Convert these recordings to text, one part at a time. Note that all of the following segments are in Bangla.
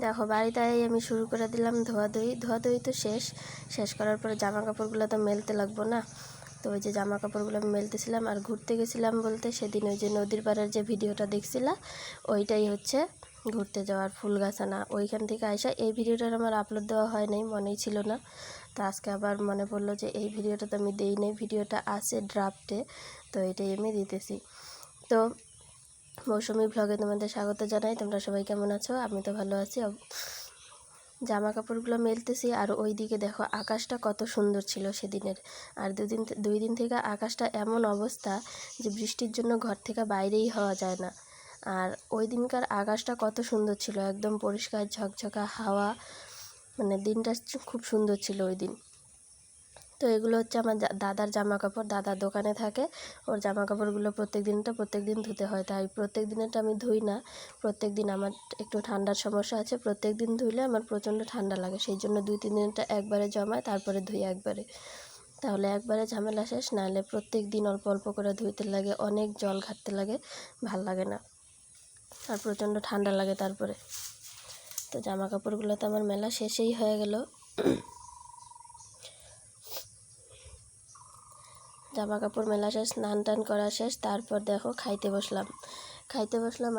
দেখো বাড়িতে আমি শুরু করে দিলাম ধোয়াধুয়ি তো শেষ করার পরে জামা কাপড়গুলো তো মেলতে লাগবো না। তো ওই যে জামা কাপড়গুলো আমি মেলতেছিলাম। আর ঘুরতে গেছিলাম বলতে সেদিন ওই যে নদীর পাড়ের যে ভিডিওটা দেখছিলাম ওইটাই হচ্ছে ঘুরতে যাওয়ার ফুলগাছানা। ওইখান থেকে আইসা এই ভিডিওটার আমার আপলোড দেওয়া হয় নাই, মনেই ছিল না। তো আজকে আবার মনে পড়লো যে এই ভিডিওটা তো আমি দেই নাই, ভিডিওটা আছে ড্রাফটে, তো এটাই আমি দিতেছি। তো মৌসুমি ব্লগে তোমাদের স্বাগত জানাই। তোমরা সবাই কেমন আছো? আমি তো ভালো আছি। জামা কাপড়গুলো মেলতেছি আর ওই দিকে দেখো আকাশটা কত সুন্দর ছিল সেদিনের। আর দুই দিন থেকে আকাশটা এমন অবস্থা যে বৃষ্টির জন্য ঘর থেকে বাইরেই হওয়া যায় না। আর ওই দিনকার আকাশটা কত সুন্দর ছিল, একদম পরিষ্কার ঝকঝকা হাওয়া, মানে দিনটা খুব সুন্দর ছিল ওই দিন। তো এগুলো হচ্ছে আমার দাদার জামা কাপড়, দাদার দোকানে থাকে। ওর জামা কাপড়গুলো প্রত্যেক দিন ধুতে হয়, তাই প্রত্যেক দিনেরটা আমি ধুই না। প্রত্যেক দিন আমার একটু ঠান্ডার সমস্যা আছে, প্রত্যেক দিন ধুইলে আমার প্রচণ্ড ঠান্ডা লাগে, সেই জন্য 2-3 দিনটা একবারে জমায় তারপরে ধুই একবারে। তাহলে একবারে ঝামেলা শেষ, নাহলে প্রত্যেক দিন অল্প অল্প করে ধুইতে লাগে, অনেক জল ঘাটতে লাগে, ভাল লাগে না, আর প্রচণ্ড ঠান্ডা লাগে তারপরে। তো জামা কাপড়গুলো তো আমার মেলা শেষেই হয়ে গেল। জামা কাপড় মেলা শেষ, স্নান টান করা শেষ, তারপর দেখো খাইতে বসলাম।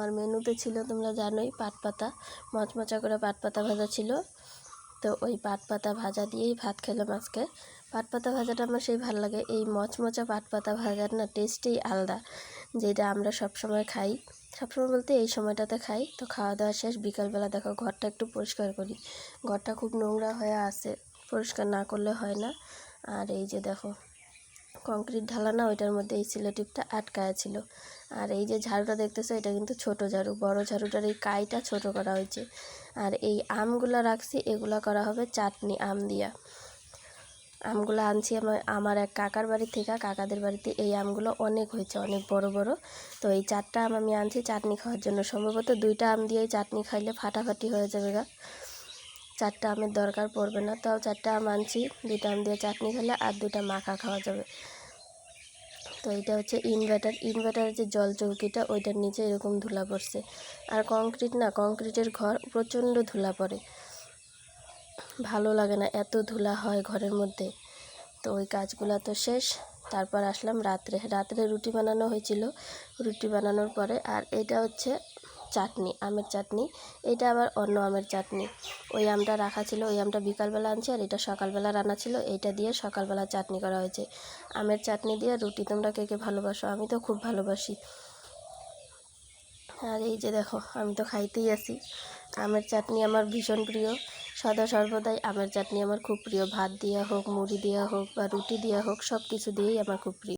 আর মেনুতে ছিল তোমরা জানোই পাট পাতা, মচমচা করে পাট পাতা ভাজা ছিল। তো ওই পাট পাতা ভাজা দিয়েই ভাত খেলাম আজকে। পাট পাতা ভাজাটা আমার সেই ভালো লাগে, এই মচমচা পাট পাতা ভাজার না টেস্টেই আলাদা, যেটা আমরা সবসময় খাই, সবসময় বলতে এই সময়টাতে খাই। তো খাওয়া দাওয়া শেষ, বিকালবেলা দেখো ঘরটা একটু পরিষ্কার করি, ঘরটা খুব নোংরা হয়ে আছে, পরিষ্কার না করলে হয় না। আর এই যে দেখো কংক্রিট ঢালানা, ওইটার মধ্যে এই সিলোটিপটা আটকায়া ছিল। আর এই যে ঝাড়ুটা দেখতেছো এটা কিন্তু ছোট ঝাড়ু, বড় ঝাড়ুটার এই কাইটা ছোট করা হয়েছে। আর এই আমগুলা রাখছি, এগুলা করা হবে চাটনি আম দিয়া। আমগুলো আনছি আমার এক কাকার বাড়ি থেকে, কাকাদের বাড়িতে এই আমগুলো অনেক হয়েছে, অনেক বড় বড়। তো এই 4টা আম আমি আনছি চাটনি খাওয়ার জন্য, সম্ভবত 2টা আম দিয়েই চাটনি খাইলে ফাটাফাটি হয়ে যাবে গা, 4টা আমের দরকার পড়বে না। তাও 4টা আম আনছি, 2টা আম দিয়ে চাটনি খেলে আর 2টা মাখা খাওয়া যাবে। তো এটা হচ্ছে ইনভার্টারের যে জল চৌকিটা, ওইটার নিচে এরকম ধুলা পড়ছে। আর কংক্রিটের ঘর, প্রচণ্ড ধুলা পড়ে, ভালো লাগে না, এত ধুলা হয় ঘরের মধ্যে। তো ওই কাজগুলো তো শেষ, তারপর আসলাম রাত্রে রুটি বানানো হয়েছিল, রুটি বানানোর পরে। আর এটা হচ্ছে চাটনি, আমের চাটনি, এটা আবার অন্য আমের চাটনি। ওই আমটা রাখা ছিল, ওই আমটা বিকালবেলা আনছি, আর এটা সকালবেলা রান্না ছিল, এইটা দিয়ে সকালবেলা চাটনি করা হয়েছে। আমের চাটনি দিয়ে রুটি, তোমরা কে কে ভালোবাসো? আমি তো খুব ভালোবাসি। আর এই যে দেখো আমি তো খাইতেই আছি, আমের চাটনি আমার ভীষণ প্রিয়, সদা সর্বদাই আমের চাটনি আমার খুব প্রিয়, ভাত দেওয়া হোক, মুড়ি দেওয়া হোক বা রুটি দেওয়া হোক, সব কিছু দিয়েই আমার খুব প্রিয়।